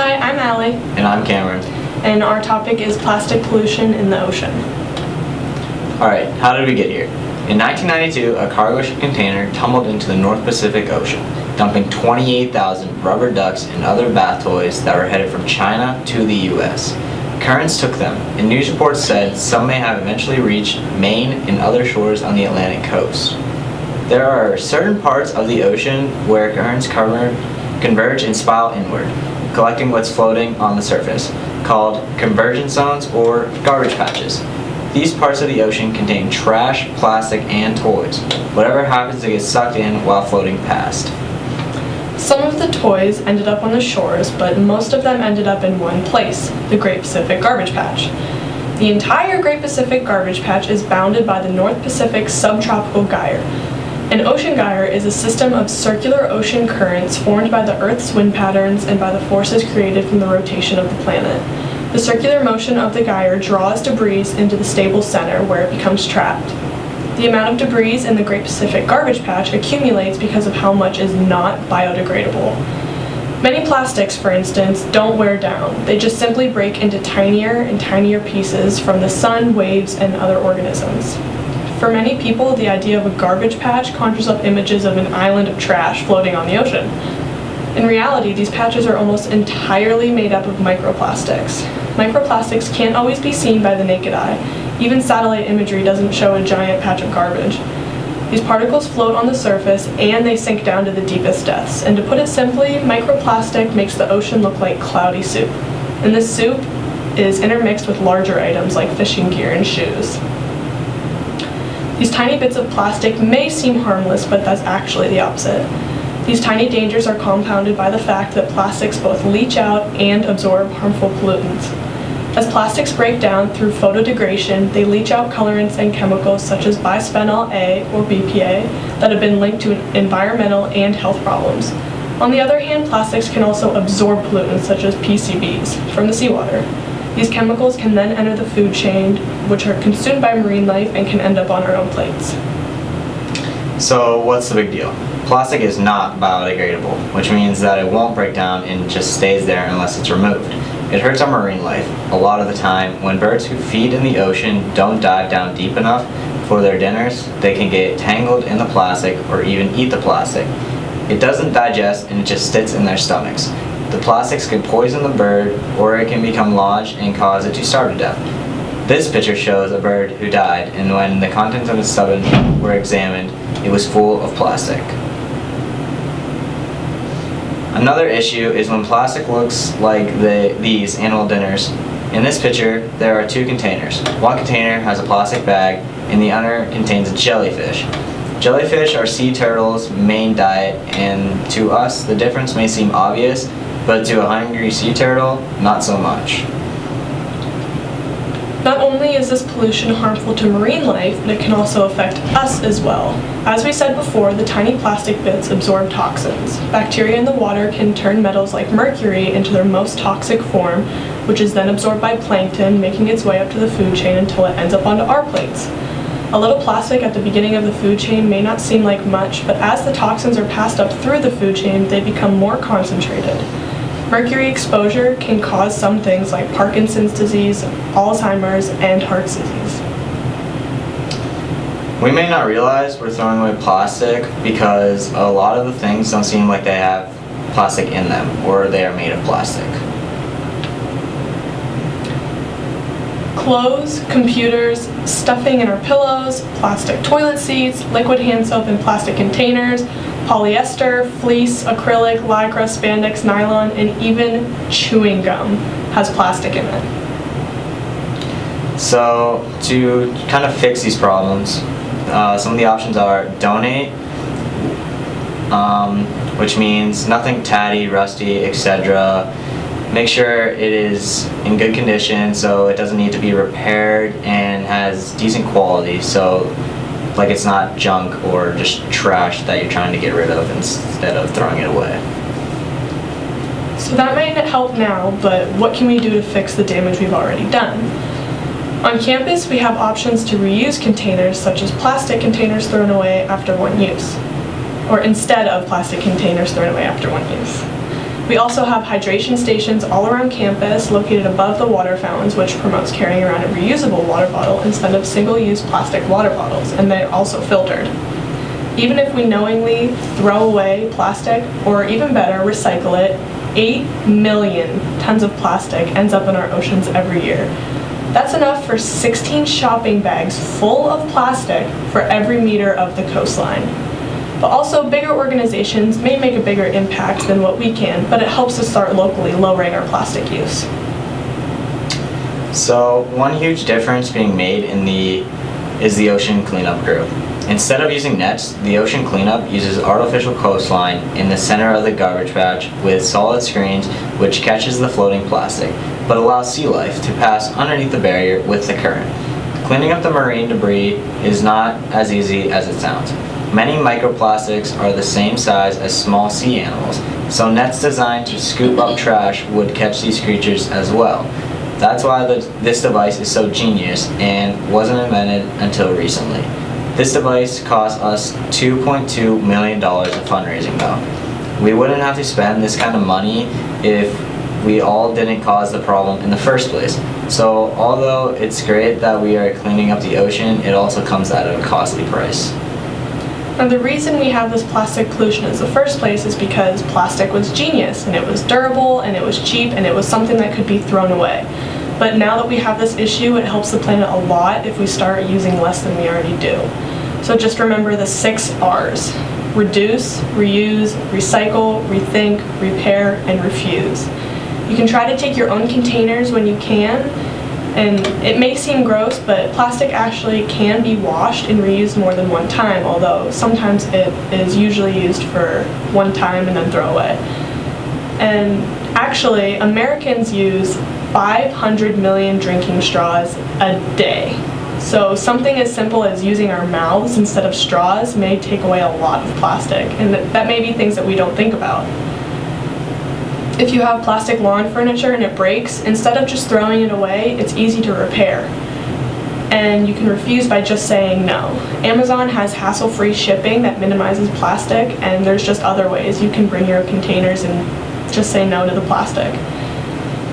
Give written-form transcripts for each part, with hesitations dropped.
Hi, I'm Allie. And I'm Cameron. And our topic is plastic pollution in the ocean. Alright, how did we get here? In 1992, a cargo ship container tumbled into the North Pacific Ocean, dumping 28,000 rubber ducks and other bath toys that were headed from China to the U.S. Currents took them, and news reports said some may have eventually reached Maine and other shores on the Atlantic coast. There are certain parts of the ocean where currents converge and spiral inward, collecting what's floating on the surface, called convergence zones or garbage patches. These parts of the ocean contain trash, plastic, and toys. Whatever happens to get sucked in while floating past. Some of the toys ended up on the shores, but most of them ended up in one place, the Great Pacific Garbage Patch. The entire Great Pacific Garbage Patch is bounded by the North Pacific Subtropical Gyre. An ocean gyre is a system of circular ocean currents formed by the Earth's wind patterns and by the forces created from the rotation of the planet. The circular motion of the gyre draws debris into the stable center where it becomes trapped. The amount of debris in the Great Pacific Garbage Patch accumulates because of how much is not biodegradable. Many plastics, for instance, don't wear down. They just simply break into tinier and tinier pieces from the sun, waves, and other organisms. For many people, the idea of a garbage patch conjures up images of an island of trash floating on the ocean. In reality, these patches are almost entirely made up of microplastics. Microplastics can't always be seen by the naked eye. Even satellite imagery doesn't show a giant patch of garbage. These particles float on the surface and they sink down to the deepest depths. And to put it simply, microplastic makes the ocean look like cloudy soup. And this soup is intermixed with larger items like fishing gear and shoes. These tiny bits of plastic may seem harmless, but that's actually the opposite. These tiny dangers are compounded by the fact that plastics both leach out and absorb harmful pollutants. As plastics break down through photodegradation, they leach out colorants and chemicals such as bisphenol A, or BPA, that have been linked to environmental and health problems. On the other hand, plastics can also absorb pollutants such as PCBs from the seawater. These chemicals can then enter the food chain, which are consumed by marine life and can end up on our own plates. So what's the big deal? Plastic is not biodegradable, which means that it won't break down and just stays there unless it's removed. It hurts our marine life. A lot of the time, when birds who feed in the ocean don't dive down deep enough for their dinners, they can get tangled in the plastic or even eat the plastic. It doesn't digest and it just sits in their stomachs. The plastics can poison the bird, or it can become lodged and cause it to starve to death. This picture shows a bird who died, and when the contents of its stomach were examined, it was full of plastic. Another issue is when plastic looks like these animal dinners. In this picture, there are two containers. One container has a plastic bag, and the other contains a jellyfish. Jellyfish are sea turtles' main diet, and to us, the difference may seem obvious, but to a hungry sea turtle, not so much. Not only is this pollution harmful to marine life, but it can also affect us as well. As we said before, the tiny plastic bits absorb toxins. Bacteria in the water can turn metals like mercury into their most toxic form, which is then absorbed by plankton, making its way up to the food chain until it ends up onto our plates. A little plastic at the beginning of the food chain may not seem like much, but as the toxins are passed up through the food chain, they become more concentrated. Mercury exposure can cause some things like Parkinson's disease, Alzheimer's, and heart disease. We may not realize we're throwing away plastic because a lot of the things don't seem like they have plastic in them, or they are made of plastic. Clothes, computers, stuffing in our pillows, plastic toilet seats, liquid hand soap in plastic containers, polyester, fleece, acrylic, lycra, spandex, nylon, and even chewing gum has plastic in it. So to kind of fix these problems, some of the options are donate, which means nothing tatty, rusty, etc. Make sure it is in good condition so it doesn't need to be repaired and has decent quality, so like it's not junk or just trash that you're trying to get rid of instead of throwing it away. So that might help now, but what can we do to fix the damage we've already done? On campus, we have options to reuse containers such as plastic containers thrown away after one use, or instead of plastic containers thrown away after one use. We also have hydration stations all around campus located above the water fountains, which promotes carrying around a reusable water bottle instead of single-use plastic water bottles, and they're also filtered. Even if we knowingly throw away plastic, or even better, recycle it, 8 million tons of plastic ends up in our oceans every year. That's enough for 16 shopping bags full of plastic for every meter of the coastline. But also, bigger organizations may make a bigger impact than what we can, but it helps us start locally lowering our plastic use. So one huge difference being made is the ocean cleanup crew. Instead of using nets, the ocean cleanup uses artificial coastline in the center of the garbage patch with solid screens which catches the floating plastic, but allows sea life to pass underneath the barrier with the current. Cleaning up the marine debris is not as easy as it sounds. Many microplastics are the same size as small sea animals, so nets designed to scoop up trash would catch these creatures as well. That's why this device is so genius and wasn't invented until recently. This device cost us $2.2 million of fundraising though. We wouldn't have to spend this kind of money if we all didn't cause the problem in the first place. So although it's great that we are cleaning up the ocean, it also comes at a costly price. Now, the reason we have this plastic pollution in the first place is because plastic was genius, and it was durable, and it was cheap, and it was something that could be thrown away. But now that we have this issue, it helps the planet a lot if we start using less than we already do. So just remember the 6 R's: reduce, reuse, recycle, rethink, repair, and refuse. You can try to take your own containers when you can, and it may seem gross, but plastic actually can be washed and reused more than one time, although sometimes it is usually used for one time and then throw away. And actually, Americans use 500 million drinking straws a day. So something as simple as using our mouths instead of straws may take away a lot of plastic, and that may be things that we don't think about. If you have plastic lawn furniture and it breaks, instead of just throwing it away, it's easy to repair. And you can refuse by just saying no. Amazon has hassle-free shipping that minimizes plastic, and there's just other ways you can bring your containers and just say no to the plastic.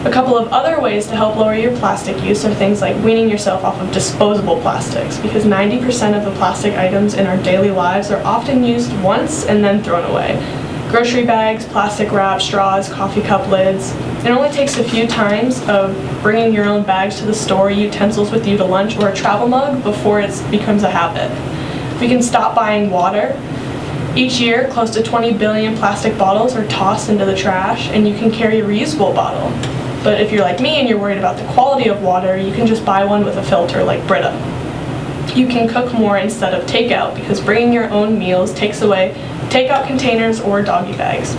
A couple of other ways to help lower your plastic use are things like weaning yourself off of disposable plastics, because 90% of the plastic items in our daily lives are often used once and then thrown away. Grocery bags, plastic wrap, straws, coffee cup lids. It only takes a few times of bringing your own bags to the store, utensils with you to lunch, or a travel mug before it becomes a habit. We can stop buying water. Each year, close to 20 billion plastic bottles are tossed into the trash, and you can carry a reusable bottle. But if you're like me and you're worried about the quality of water, you can just buy one with a filter like Brita. You can cook more instead of takeout, because bringing your own meals takes away takeout containers or doggy bags.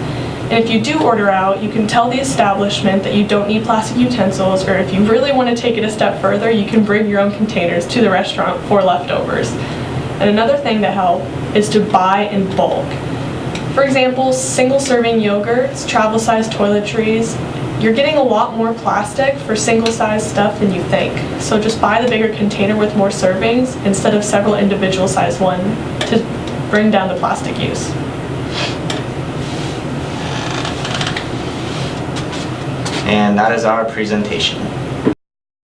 And if you do order out, you can tell the establishment that you don't need plastic utensils, or if you really want to take it a step further, you can bring your own containers to the restaurant for leftovers. And another thing to help is to buy in bulk. For example, single-serving yogurts, travel-sized toiletries. You're getting a lot more plastic for single-sized stuff than you think. So just buy the bigger container with more servings instead of several individual-sized ones to bring down the plastic use. And that is our presentation.